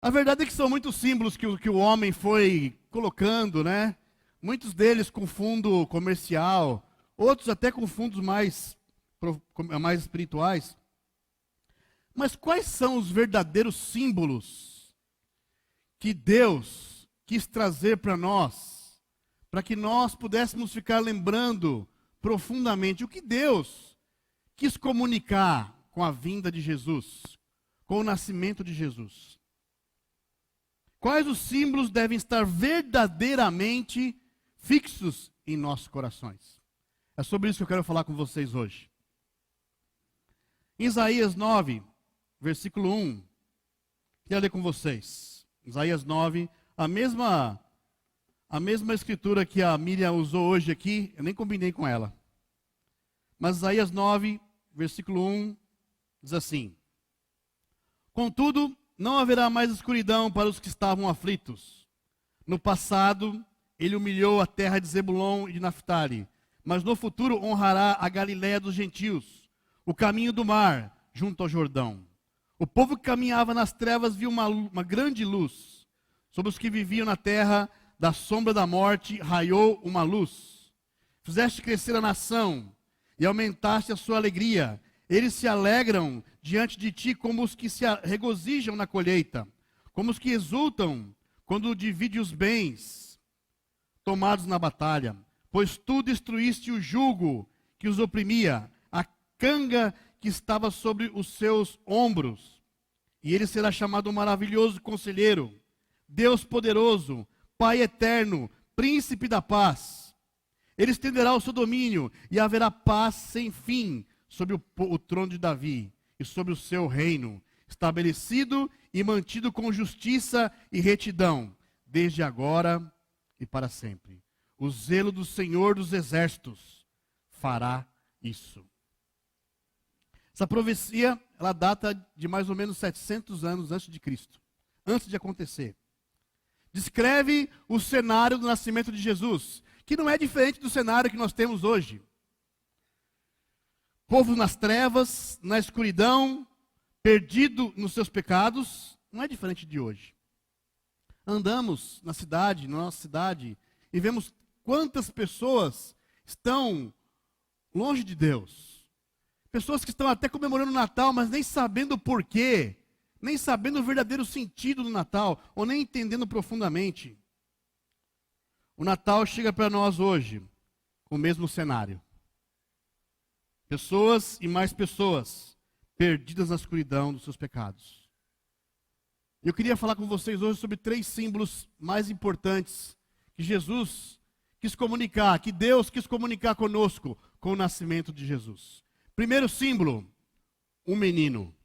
A verdade é que são muitos símbolos que o homem foi colocando, né? Muitos deles com fundo comercial, outros até com fundos mais espirituais. Mas quais são os verdadeiros símbolos que Deus quis trazer para nós, para que nós pudéssemos ficar lembrando profundamente o que Deus quis comunicar com a vinda de Jesus, com o nascimento de Jesus? Quais os símbolos devem estar verdadeiramente fixos em nossos corações? É sobre isso que eu quero falar com vocês hoje. Em Isaías 9, versículo 1, quero ler com vocês. Isaías 9, a mesma escritura que a Miriam usou hoje aqui, eu nem combinei com ela. Mas Isaías 9, versículo 1, diz assim: Contudo, não haverá mais escuridão para os que estavam aflitos. No passado, ele humilhou a terra de Zebulon e de Naftali, mas no futuro honrará a Galiléia dos gentios, o caminho do mar, junto ao Jordão. O povo que caminhava nas trevas viu uma grande luz. Sobre os que viviam na terra da sombra da morte, raiou uma luz. Fizeste crescer a nação e aumentaste a sua alegria. Eles se alegram diante de ti como os que se regozijam na colheita, como os que exultam quando divide os bens tomados na batalha. Pois tu destruíste o jugo que os oprimia, a canga que estava sobre os seus ombros. E ele será chamado maravilhoso conselheiro, Deus poderoso, Pai eterno, príncipe da paz. Ele estenderá o seu domínio e haverá paz sem fim sobre o trono de Davi e sobre o seu reino, estabelecido e mantido com justiça e retidão, desde agora e para sempre. O zelo do Senhor dos Exércitos fará isso. Essa profecia, ela data de mais ou menos 700 anos antes de Cristo, antes de acontecer. Descreve o cenário do nascimento de Jesus, que não é diferente do cenário que nós temos hoje. Povo nas trevas, na escuridão, perdido nos seus pecados, não é diferente de hoje. Andamos na nossa cidade, e vemos quantas pessoas estão longe de Deus. Pessoas que estão até comemorando o Natal, mas nem sabendo o porquê, nem sabendo o verdadeiro sentido do Natal, ou nem entendendo profundamente. O Natal chega para nós hoje com o mesmo cenário. Pessoas e mais pessoas perdidas na escuridão dos seus pecados. Eu queria falar com vocês hoje sobre 3 símbolos mais importantes que Jesus quis comunicar, que Deus quis comunicar conosco com o nascimento de Jesus. Primeiro símbolo, um menino,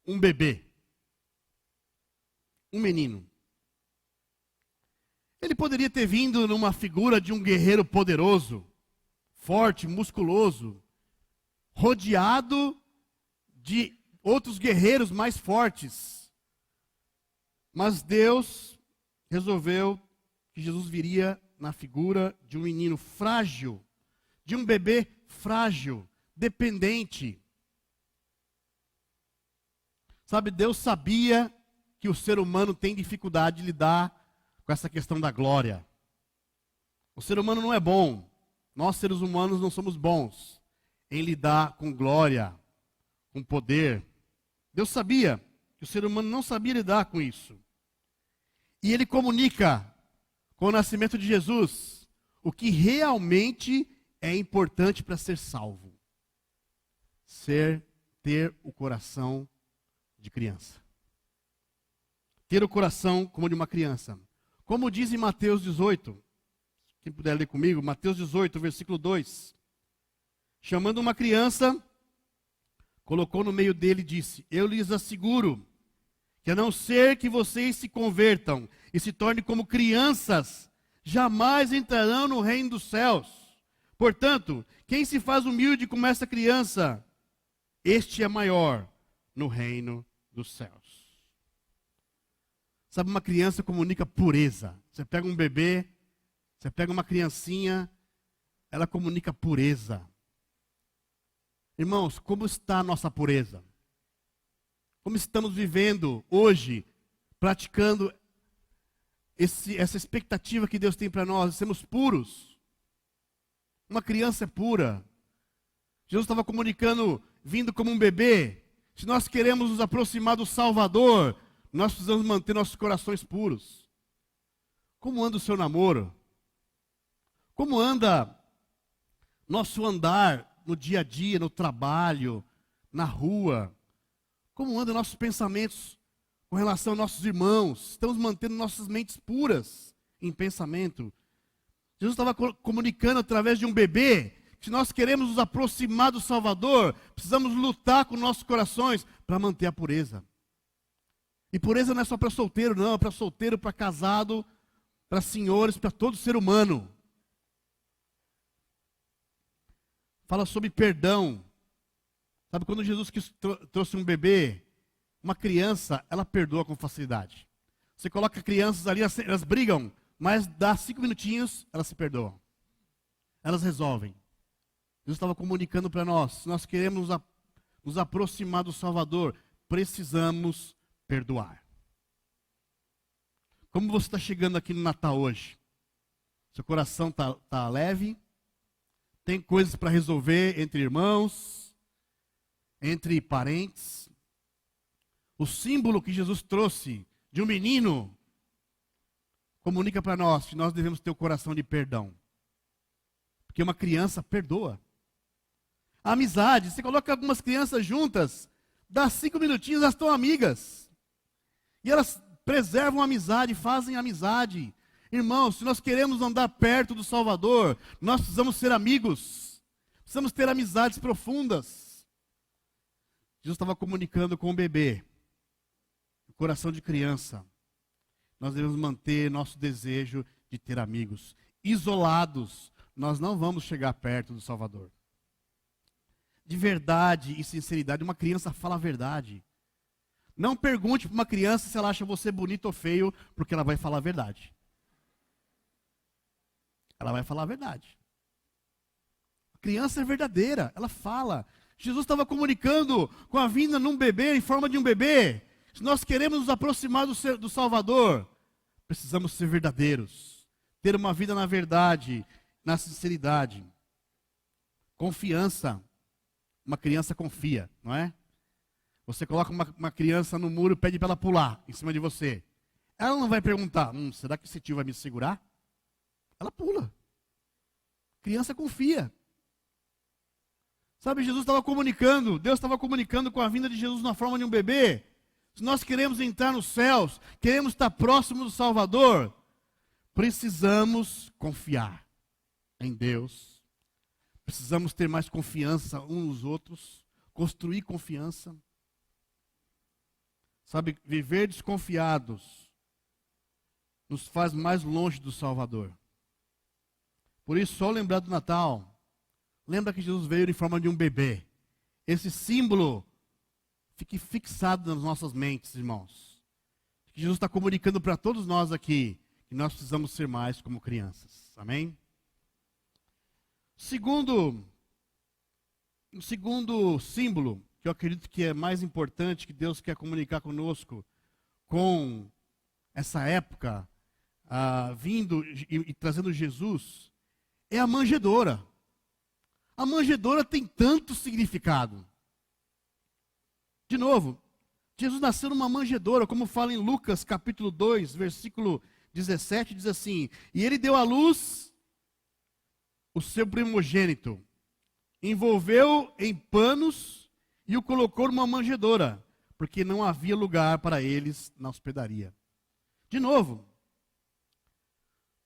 um bebê, um menino. Ele poderia ter vindo numa figura de um guerreiro poderoso, forte, musculoso, rodeado de outros guerreiros mais fortes. Mas Deus resolveu que Jesus viria na figura de um menino frágil, de um bebê frágil, dependente. Sabe, Deus sabia que o ser humano tem dificuldade de lidar com essa questão da glória. O ser humano não é bom. Nós, seres humanos, não somos bons em lidar com glória, com poder. Deus sabia que o ser humano não sabia lidar com isso. E Ele comunica com o nascimento de Jesus o que realmente é importante para ser salvo. Ter o coração de criança. Ter o coração como de uma criança. Como diz em Mateus 18, quem puder ler comigo, Mateus 18, versículo 2. Chamando uma criança, colocou no meio dele e disse: Eu lhes asseguro que a não ser que vocês se convertam e se tornem como crianças, jamais entrarão no reino dos céus. Portanto, quem se faz humilde como essa criança, este é maior no reino dos céus. Sabe, uma criança comunica pureza. Você pega um bebê, você pega uma criancinha, ela comunica pureza. Irmãos, como está a nossa pureza? Como estamos vivendo hoje praticando essa expectativa que Deus tem para nós, de sermos puros. Uma criança é pura. Jesus estava comunicando, vindo como um bebê. Se nós queremos nos aproximar do Salvador, nós precisamos manter nossos corações puros. Como anda o seu namoro? Como anda nosso andar no dia a dia, no trabalho, na rua? Como andam nossos pensamentos com relação aos nossos irmãos? Estamos mantendo nossas mentes puras em pensamento. Jesus estava comunicando através de um bebê que se nós queremos nos aproximar do Salvador, precisamos lutar com nossos corações para manter a pureza. E pureza não é só para solteiro, não, é para solteiro, para casado, para senhores, para todo ser humano. Fala sobre perdão. Sabe, quando Jesus trouxe um bebê, uma criança, ela perdoa com facilidade. Você coloca crianças ali, elas brigam, mas dá 5 minutinhos, elas se perdoam. Elas resolvem. Jesus estava comunicando para nós, se nós queremos nos aproximar do Salvador, precisamos perdoar. Como você está chegando aqui no Natal hoje? Seu coração está leve? Tem coisas para resolver entre irmãos, entre parentes? O símbolo que Jesus trouxe de um menino comunica para nós que nós devemos ter o coração de perdão. Porque uma criança perdoa. A amizade, você coloca algumas crianças juntas, dá 5 minutinhos, elas estão amigas. E elas preservam a amizade, fazem amizade. Irmãos, se nós queremos andar perto do Salvador, nós precisamos ser amigos. Precisamos ter amizades profundas. Jesus estava comunicando com o bebê, o coração de criança. Nós devemos manter nosso desejo de ter amigos. Isolados, nós não vamos chegar perto do Salvador. De verdade e sinceridade, uma criança fala a verdade. Não pergunte para uma criança se ela acha você bonito ou feio, porque ela vai falar a verdade. Ela vai falar a verdade. A criança é verdadeira, ela fala. Jesus estava comunicando com a vinda num bebê, em forma de um bebê. Se nós queremos nos aproximar do Salvador, precisamos ser verdadeiros. Ter uma vida na verdade, na sinceridade. Confiança. Uma criança confia, não é? Você coloca uma criança no muro e pede para ela pular em cima de você. Ela não vai perguntar, será que esse tio vai me segurar? Ela pula. Criança confia. Sabe, Jesus estava comunicando, Deus estava comunicando com a vinda de Jesus na forma de um bebê. Se nós queremos entrar nos céus, queremos estar próximo do Salvador, precisamos confiar em Deus. Precisamos ter mais confiança uns nos outros, construir confiança. Sabe, viver desconfiados nos faz mais longe do Salvador. Por isso, só lembrar do Natal, lembra que Jesus veio em forma de um bebê. Esse símbolo fique fixado nas nossas mentes, irmãos. Que Jesus está comunicando para todos nós aqui que nós precisamos ser mais como crianças. Amém? O segundo símbolo, que eu acredito que é mais importante, que Deus quer comunicar conosco, com essa época, vindo e trazendo Jesus, é a manjedoura. A manjedoura tem tanto significado. De novo, Jesus nasceu numa manjedoura, como fala em Lucas capítulo 2, versículo 17, diz assim: e ele deu à luz o seu primogênito, envolveu em panos e o colocou numa manjedoura, porque não havia lugar para eles na hospedaria. De novo,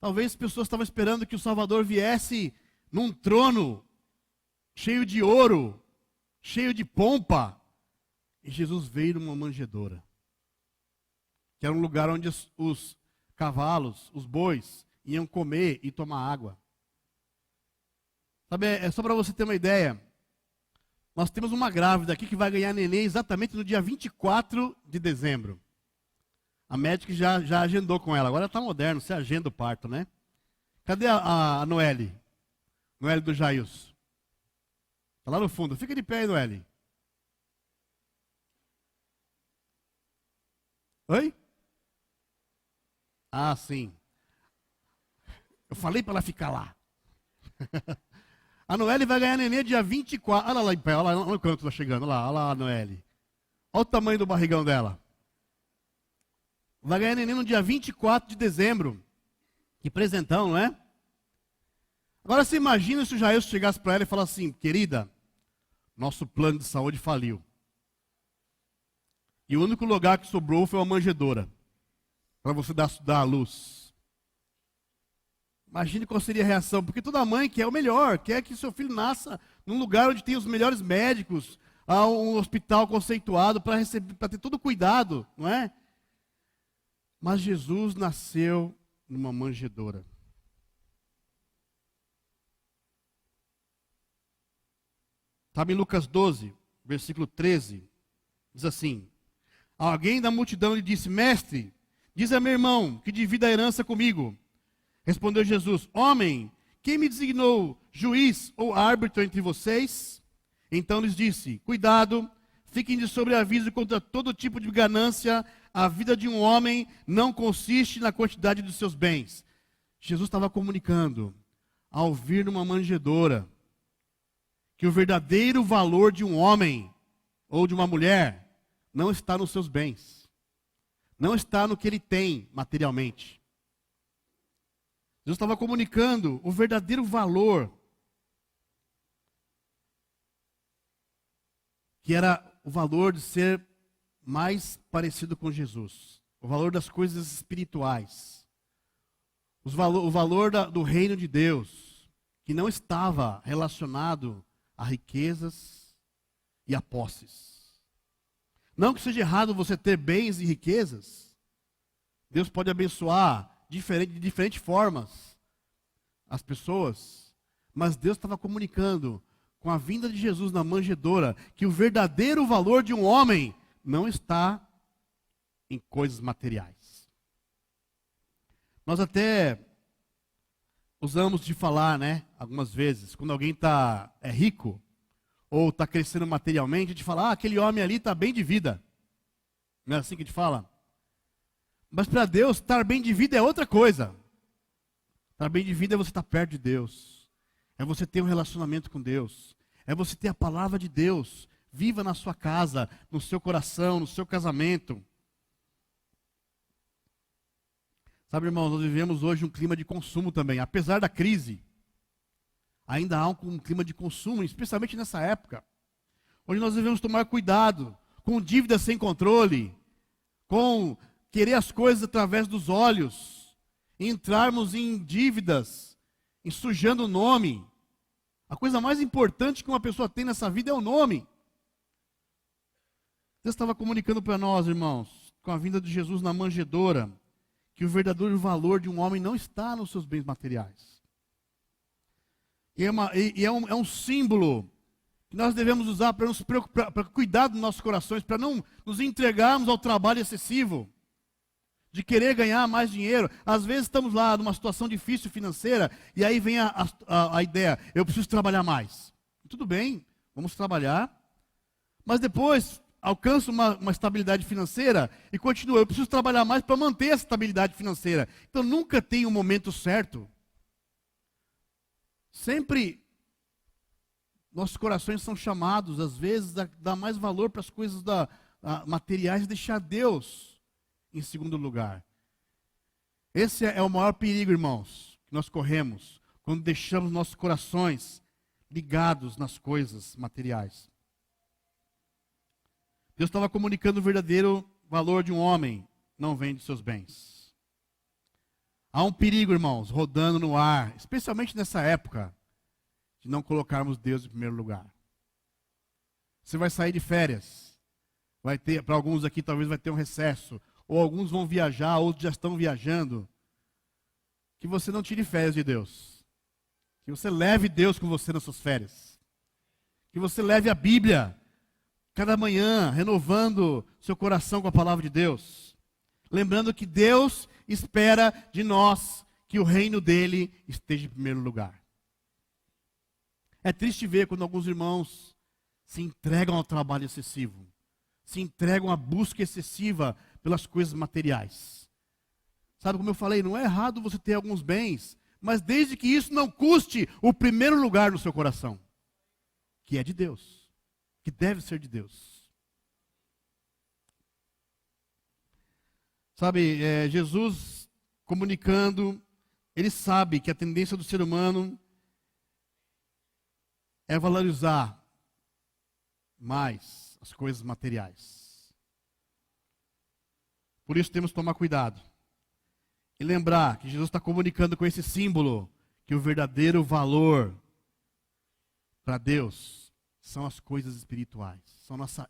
talvez as pessoas estavam esperando que o Salvador viesse num trono cheio de ouro, cheio de pompa, e Jesus veio numa manjedoura, que era um lugar onde os cavalos, os bois, iam comer e tomar água. Sabe, é só para você ter uma ideia. Nós temos uma grávida aqui que vai ganhar neném exatamente no dia 24 de dezembro. A médica já agendou com ela. Agora está moderno, você agenda o parto, né? Cadê a Noelle? Noelle do Jails. Está lá no fundo. Fica de pé aí, Noelle. Oi? Ah, sim. Eu falei para ela ficar lá. A Noelle vai ganhar neném dia 24. Olha lá em pé, olha lá no canto, tá chegando. Olha lá a Noelle. Olha o tamanho do barrigão dela. Vai ganhar neném no dia 24 de dezembro. Que presentão, não é? Agora você imagina se o Jair chegasse para ela e falasse assim: querida, nosso plano de saúde faliu. E o único lugar que sobrou foi uma manjedoura. Para você dar à luz. Imagine qual seria a reação. Porque toda mãe quer o melhor. Quer que seu filho nasça num lugar onde tem os melhores médicos. A um hospital conceituado para ter todo o cuidado. Não é? Mas Jesus nasceu numa manjedoura. Sabe em Lucas 12, versículo 13, diz assim: alguém da multidão lhe disse: mestre, diz a meu irmão que divida a herança comigo. Respondeu Jesus: homem, quem me designou juiz ou árbitro entre vocês? Então lhes disse: cuidado, fiquem de sobreaviso contra todo tipo de ganância. A vida de um homem não consiste na quantidade dos seus bens. Jesus estava comunicando, ao vir numa manjedoura, que o verdadeiro valor de um homem ou de uma mulher não está nos seus bens. Não está no que ele tem materialmente. Jesus estava comunicando o verdadeiro valor, que era o valor de ser mais parecido com Jesus. O valor das coisas espirituais. O valor do reino de Deus, que não estava relacionado a riquezas e a posses. Não que seja errado você ter bens e riquezas. Deus pode abençoar de diferentes formas as pessoas. Mas Deus estava comunicando com a vinda de Jesus na manjedoura que o verdadeiro valor de um homem não está em coisas materiais. Nós até usamos de falar, né, algumas vezes, quando alguém é rico, ou está crescendo materialmente, a gente fala: aquele homem ali está bem de vida. Não é assim que a gente fala? Mas para Deus, estar bem de vida é outra coisa. Estar bem de vida é você estar perto de Deus. É você ter um relacionamento com Deus. É você ter a palavra de Deus viva na sua casa, no seu coração, no seu casamento. Sabe, irmãos, nós vivemos hoje um clima de consumo também. Apesar da crise, ainda há um clima de consumo, especialmente nessa época, onde nós devemos tomar cuidado com dívidas sem controle, com querer as coisas através dos olhos, entrarmos em dívidas, em sujando o nome. A coisa mais importante que uma pessoa tem nessa vida é o nome. Deus estava comunicando para nós, irmãos, com a vinda de Jesus na manjedoura, que o verdadeiro valor de um homem não está nos seus bens materiais. É um símbolo que nós devemos usar para nos preocupar, para cuidar dos nossos corações, para não nos entregarmos ao trabalho excessivo, de querer ganhar mais dinheiro. Às vezes estamos lá numa situação difícil financeira, e aí vem a ideia: eu preciso trabalhar mais. Tudo bem, vamos trabalhar, mas depois alcanço uma estabilidade financeira e continua: eu preciso trabalhar mais para manter essa estabilidade financeira. Então nunca tem um momento certo. Sempre nossos corações são chamados, às vezes, a dar mais valor para as coisas materiais e deixar Deus em segundo lugar. Esse é o maior perigo, irmãos, que nós corremos quando deixamos nossos corações ligados nas coisas materiais. Deus estava comunicando o verdadeiro valor de um homem, não vem de seus bens. Há um perigo, irmãos, rodando no ar, especialmente nessa época, de não colocarmos Deus em primeiro lugar. Você vai sair de férias, vai ter, para alguns aqui talvez vai ter um recesso, ou alguns vão viajar, outros já estão viajando. Que você não tire férias de Deus. Que você leve Deus com você nas suas férias. Que você leve a Bíblia cada manhã, renovando seu coração com a palavra de Deus. Lembrando que Deus espera de nós que o reino dele esteja em primeiro lugar. É triste ver quando alguns irmãos se entregam ao trabalho excessivo, se entregam à busca excessiva pelas coisas materiais. Sabe como eu falei, não é errado você ter alguns bens, mas desde que isso não custe o primeiro lugar no seu coração, que é de Deus, que deve ser de Deus. Sabe, Jesus comunicando, ele sabe que a tendência do ser humano é valorizar mais as coisas materiais. Por isso temos que tomar cuidado. E lembrar que Jesus está comunicando com esse símbolo que o verdadeiro valor para Deus são as coisas espirituais.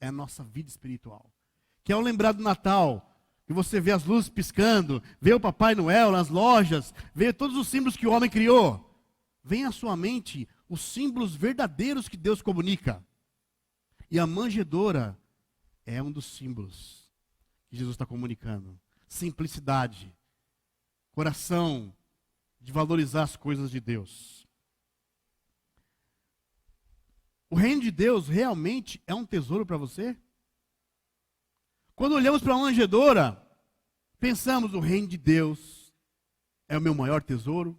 É a nossa vida espiritual. Que ao lembrar do Natal, que você vê as luzes piscando, vê o Papai Noel nas lojas, vê todos os símbolos que o homem criou, vem à sua mente os símbolos verdadeiros que Deus comunica. E a manjedoura é um dos símbolos que Jesus está comunicando. Simplicidade, coração de valorizar as coisas de Deus. O reino de Deus realmente é um tesouro para você? Quando olhamos para a manjedoura, pensamos, o reino de Deus é o meu maior tesouro?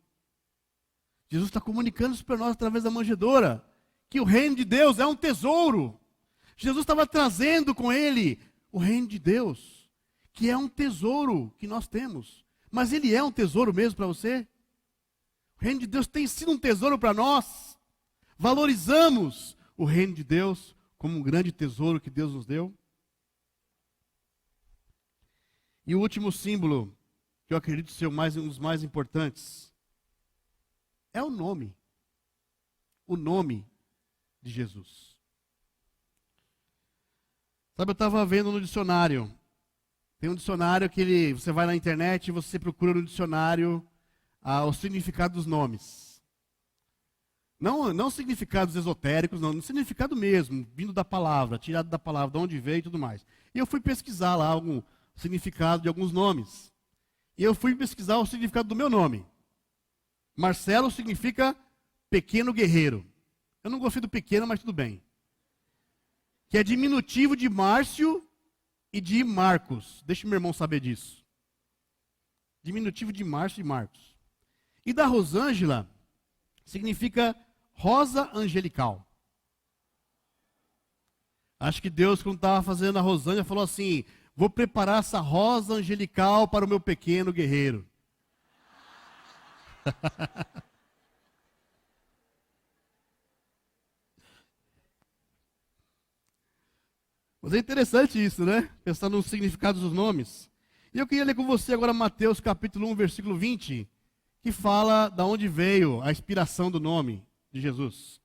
Jesus está comunicando isso para nós através da manjedoura, que o reino de Deus é um tesouro. Jesus estava trazendo com ele o reino de Deus, que é um tesouro que nós temos. Mas ele é um tesouro mesmo para você? O reino de Deus tem sido um tesouro para nós? Valorizamos o reino de Deus como um grande tesouro que Deus nos deu? E o último símbolo, que eu acredito ser um dos mais importantes, é o nome. O nome de Jesus. Sabe, eu estava vendo no dicionário. Tem um dicionário que você vai na internet e você procura no dicionário o significado dos nomes. Não significados esotéricos, não significado mesmo, vindo da palavra, tirado da palavra, de onde veio e tudo mais. E eu fui pesquisar lá algum significado de alguns nomes. E eu fui pesquisar o significado do meu nome. Marcelo significa pequeno guerreiro. Eu não gostei do pequeno, mas tudo bem. Que é diminutivo de Márcio e de Marcos. Deixa meu irmão saber disso. Diminutivo de Márcio e Marcos. E da Rosângela significa rosa angelical. Acho que Deus, quando estava fazendo a Rosângela, falou assim: vou preparar essa rosa angelical para o meu pequeno guerreiro. Mas é interessante isso, né? Pensar nos significados dos nomes. E eu queria ler com você agora Mateus capítulo 1, versículo 20, que fala de onde veio a inspiração do nome de Jesus.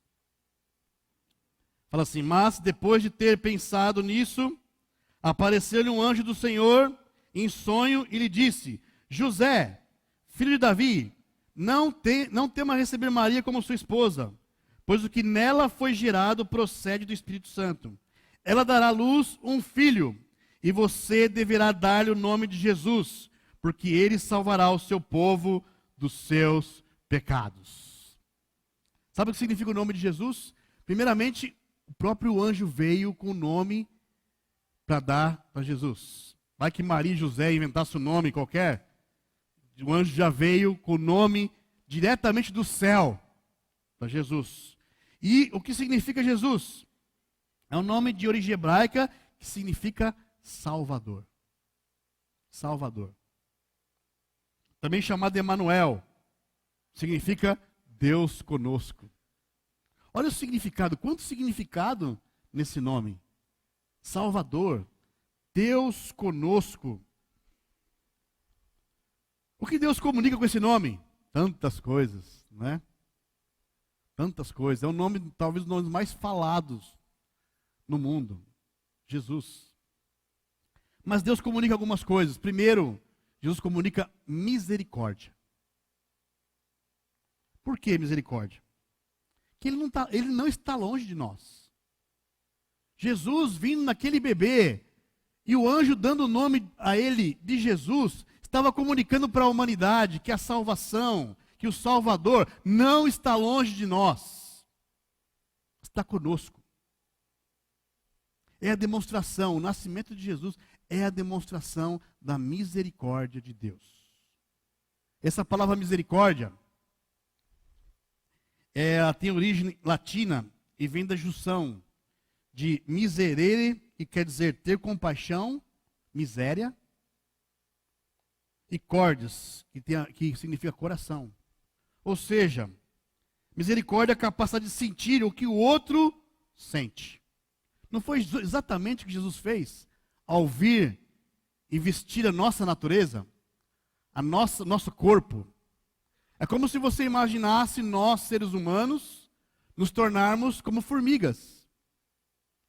Fala assim: mas depois de ter pensado nisso, apareceu-lhe um anjo do Senhor em sonho e lhe disse: José, filho de Davi, não tema receber Maria como sua esposa, pois o que nela foi gerado procede do Espírito Santo. Ela dará à luz um filho, e você deverá dar-lhe o nome de Jesus, porque ele salvará o seu povo dos seus pecados. Sabe o que significa o nome de Jesus? Primeiramente, o próprio anjo veio com o nome para dar para Jesus. Vai que Maria e José inventassem um nome qualquer. O anjo já veio com o nome diretamente do céu para Jesus. E o que significa Jesus? É um nome de origem hebraica que significa Salvador. Salvador. Também chamado Emanuel. Significa Deus conosco. Olha o significado. Quanto significado nesse nome? Salvador. Deus conosco. O que Deus comunica com esse nome? Tantas coisas, não é? Tantas coisas. É um nome, talvez, um dos nomes mais falados no mundo. Jesus. Mas Deus comunica algumas coisas. Primeiro, Jesus comunica misericórdia. Por que misericórdia? Que ele não está longe de nós. Jesus vindo naquele bebê, e o anjo dando o nome a ele de Jesus, estava comunicando para a humanidade que a salvação, que o Salvador não está longe de nós. Está conosco. É a demonstração, o nascimento de Jesus é a demonstração da misericórdia de Deus. Essa palavra misericórdia, ela tem origem latina e vem da junção de miserere, que quer dizer ter compaixão, miséria, e cordes, que significa coração. Ou seja, misericórdia é a capacidade de sentir o que o outro sente. Não foi exatamente o que Jesus fez ao vir e vestir a nossa natureza, nosso corpo? É como se você imaginasse nós, seres humanos, nos tornarmos como formigas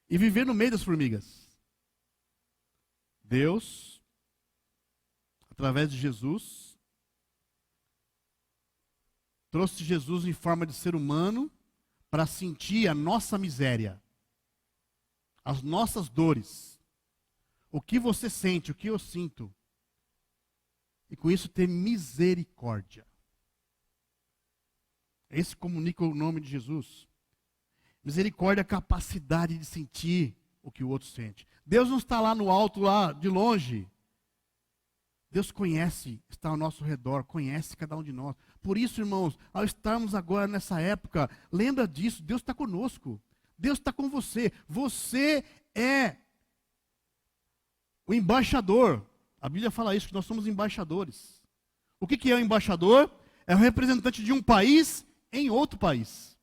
e viver no meio das formigas. Deus, através de Jesus, trouxe Jesus em forma de ser humano para sentir a nossa miséria, as nossas dores, o que você sente, o que eu sinto, e com isso ter misericórdia. Esse comunica o nome de Jesus. Misericórdia é a capacidade de sentir o que o outro sente. Deus não está lá no alto, lá de longe. Deus conhece, está ao nosso redor, conhece cada um de nós. Por isso, irmãos, ao estarmos agora nessa época, lembra disso, Deus está conosco. Deus está com você. Você é o embaixador. A Bíblia fala isso, que nós somos embaixadores. O que é um embaixador? É o representante de um país em outro país.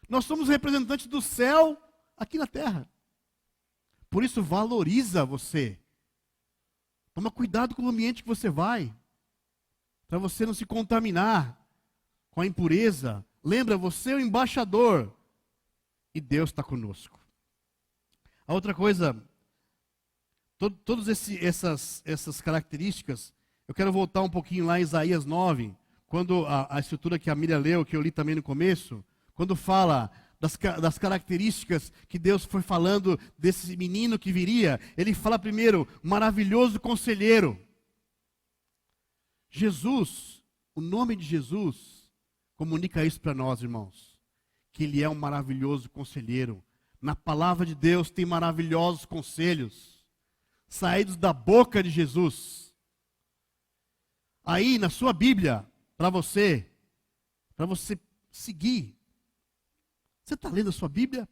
Nós somos representantes do céu aqui na terra. Por isso, valoriza você. Toma cuidado com o ambiente que você vai, para você não se contaminar com a impureza. Lembra, você é o embaixador e Deus está conosco. A outra coisa, todas essas características, eu quero voltar um pouquinho lá em Isaías 9, quando a escritura que a Miriam leu, que eu li também no começo, quando fala das características que Deus foi falando desse menino que viria, ele fala primeiro, maravilhoso conselheiro. Jesus, o nome de Jesus, comunica isso para nós, irmãos, que ele é um maravilhoso conselheiro. Na palavra de Deus tem maravilhosos conselhos, saídos da boca de Jesus. Aí, na sua Bíblia, para você seguir. Você está lendo a sua Bíblia?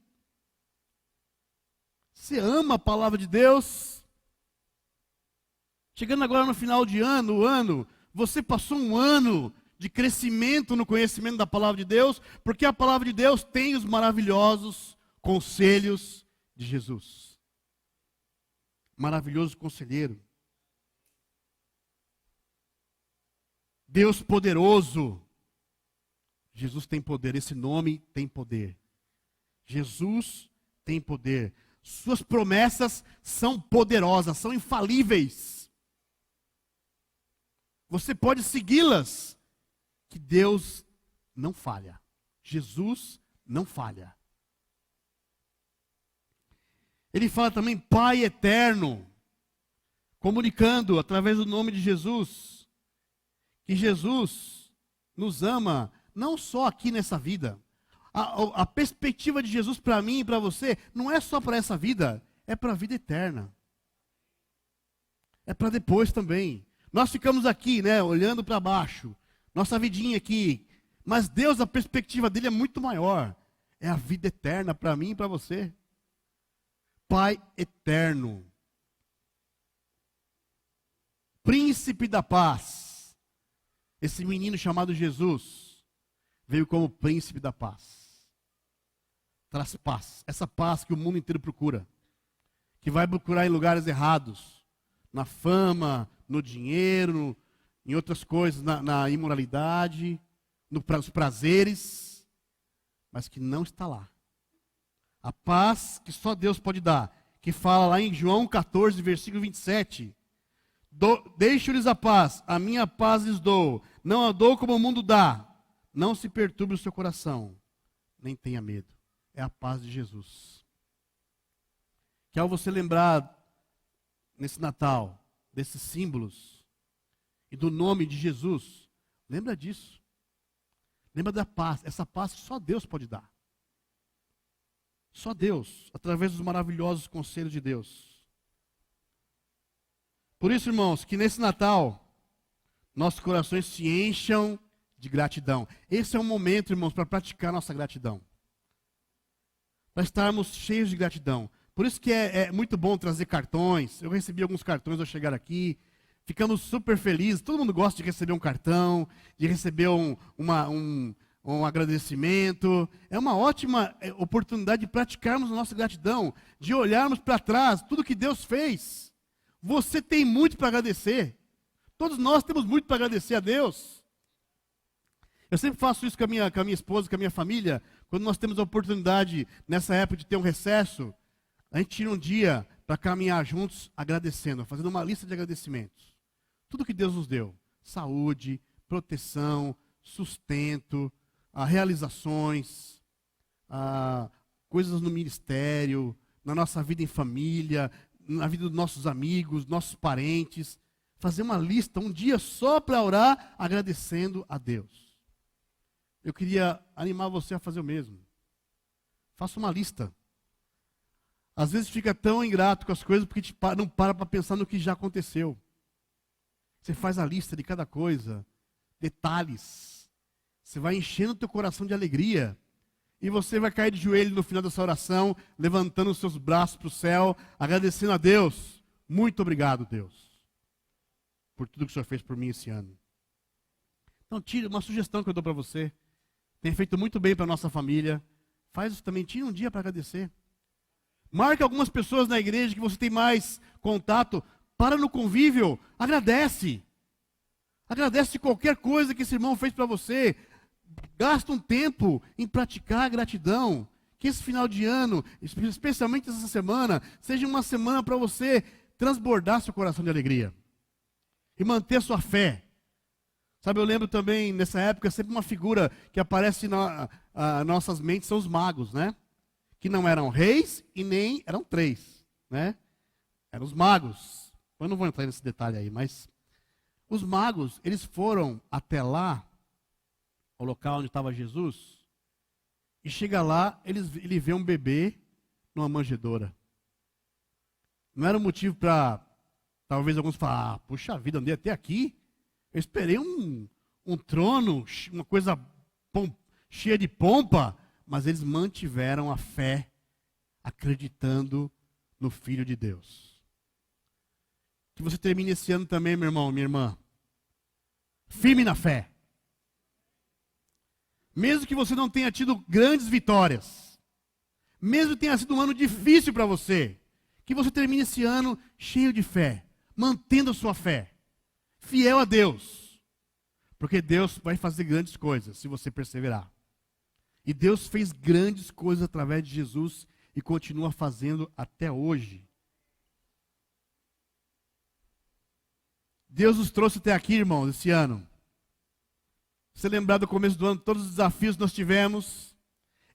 Você ama a palavra de Deus? Chegando agora no final de ano, você passou um ano de crescimento no conhecimento da palavra de Deus, porque a palavra de Deus tem os maravilhosos conselhos de Jesus. Maravilhoso conselheiro. Deus poderoso. Jesus tem poder, esse nome tem poder. Jesus tem poder. Suas promessas são poderosas, são infalíveis. Você pode segui-las, que Deus não falha. Jesus não falha. Ele fala também Pai eterno, comunicando através do nome de Jesus, que Jesus nos ama, não só aqui nessa vida. A perspectiva de Jesus para mim e para você não é só para essa vida, é para a vida eterna. É para depois também. Nós ficamos aqui, né, olhando para baixo, nossa vidinha aqui, mas Deus, a perspectiva dele é muito maior. É a vida eterna para mim e para você. Pai eterno. Príncipe da paz. Esse menino chamado Jesus veio como príncipe da paz. Traz paz. Essa paz que o mundo inteiro procura. Que vai procurar em lugares errados. Na fama, no dinheiro, em outras coisas, na imoralidade, nos prazeres. Mas que não está lá. A paz que só Deus pode dar. Que fala lá em João 14, versículo 27. Deixo-lhes a paz, a minha paz lhes dou. Não a dou como o mundo dá. Não se perturbe o seu coração, nem tenha medo. É a paz de Jesus. Que ao você lembrar, nesse Natal, desses símbolos, e do nome de Jesus, lembra disso. Lembra da paz, essa paz que só Deus pode dar. Só Deus, através dos maravilhosos conselhos de Deus. Por isso, irmãos, que nesse Natal, nossos corações se encham de gratidão. Esse é o momento, irmãos, para praticar nossa gratidão. Para estarmos cheios de gratidão. Por isso que é muito bom trazer cartões. Eu recebi alguns cartões ao chegar aqui. Ficamos super felizes. Todo mundo gosta de receber um cartão, de receber um agradecimento. É uma ótima oportunidade de praticarmos a nossa gratidão, de olharmos para trás, tudo que Deus fez. Você tem muito para agradecer. Todos nós temos muito para agradecer a Deus. Eu sempre faço isso com a minha esposa, com a minha família. Quando nós temos a oportunidade, nessa época, de ter um recesso, a gente tira um dia para caminhar juntos agradecendo, fazendo uma lista de agradecimentos. Tudo que Deus nos deu. Saúde, proteção, sustento, realizações, coisas no ministério, na nossa vida em família, na vida dos nossos amigos, nossos parentes. Fazer uma lista, um dia só para orar, agradecendo a Deus. Eu queria animar você a fazer o mesmo. Faça uma lista. Às vezes fica tão ingrato com as coisas porque não para pensar no que já aconteceu. Você faz a lista de cada coisa, detalhes. Você vai enchendo o teu coração de alegria. E você vai cair de joelho no final dessa oração, levantando os seus braços para o céu, agradecendo a Deus. Muito obrigado, Deus, por tudo que o Senhor fez por mim esse ano. Então, tire uma sugestão que eu dou para você. Tem feito muito bem para a nossa família. Faz isso também, tire um dia para agradecer. Marque algumas pessoas na igreja que você tem mais contato. Para no convívio, agradece. Agradece qualquer coisa que esse irmão fez para você. Gasta um tempo em praticar a gratidão. Que esse final de ano, especialmente essa semana, seja uma semana para você transbordar seu coração de alegria. E manter sua fé. Sabe, eu lembro também, nessa época, sempre uma figura que aparece nas nossas mentes, são os magos, né? Que não eram reis e nem eram três, né? Eram os magos. Eu não vou entrar nesse detalhe aí, mas os magos, eles foram até lá, ao local onde estava Jesus, e chega lá, ele vê um bebê numa manjedoura. Não era um motivo para, talvez alguns falem, puxa vida, andei até aqui, eu esperei um trono, uma coisa cheia de pompa, mas eles mantiveram a fé, acreditando no Filho de Deus. Que você termine esse ano também, meu irmão, minha irmã, firme na fé. Mesmo que você não tenha tido grandes vitórias, mesmo que tenha sido um ano difícil para você, que você termine esse ano cheio de fé, mantendo a sua fé, fiel a Deus, porque Deus vai fazer grandes coisas se você perseverar. E Deus fez grandes coisas através de Jesus e continua fazendo até hoje. Deus nos trouxe até aqui, irmãos, esse ano. Você lembrar do começo do ano, todos os desafios que nós tivemos.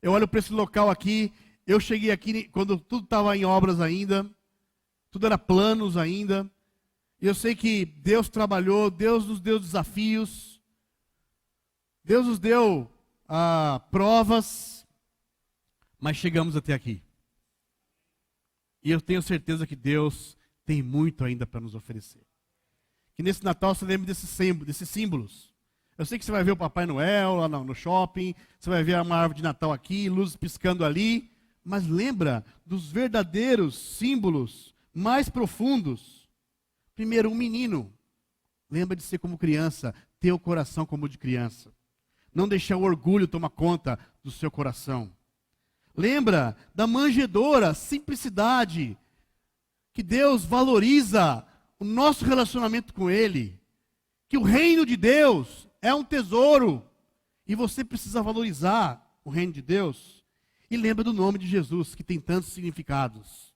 Eu olho para esse local aqui, eu cheguei aqui quando tudo estava em obras ainda, tudo era planos ainda. E eu sei que Deus trabalhou, Deus nos deu desafios, Deus nos deu provas, mas chegamos até aqui. E eu tenho certeza que Deus tem muito ainda para nos oferecer. Que nesse Natal você lembre desses símbolos. Eu sei que você vai ver o Papai Noel lá no shopping, você vai ver uma árvore de Natal aqui, luzes piscando ali, mas lembra dos verdadeiros símbolos mais profundos. Primeiro, um menino. Lembra de ser como criança, ter o coração como de criança. Não deixar o orgulho tomar conta do seu coração. Lembra da manjedoura, simplicidade, que Deus valoriza o nosso relacionamento com Ele. Que o reino de Deus é um tesouro e você precisa valorizar o reino de Deus. E lembra do nome de Jesus, que tem tantos significados.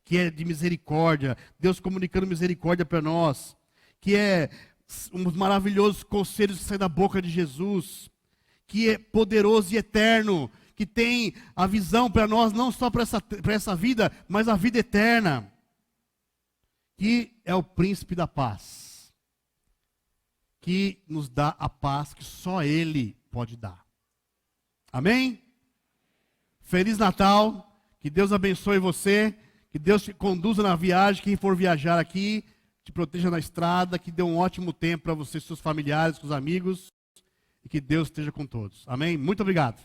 Que é de misericórdia, Deus comunicando misericórdia para nós. Que é uns maravilhosos conselhos que saem da boca de Jesus. Que é poderoso e eterno. Que tem a visão para nós, não só para essa vida, mas a vida eterna. Que é o príncipe da paz. Que nos dá a paz que só Ele pode dar. Amém? Feliz Natal. Que Deus abençoe você. Que Deus te conduza na viagem. Quem for viajar aqui, te proteja na estrada, que dê um ótimo tempo para você, seus familiares, com os amigos, e que Deus esteja com todos. Amém? Muito obrigado.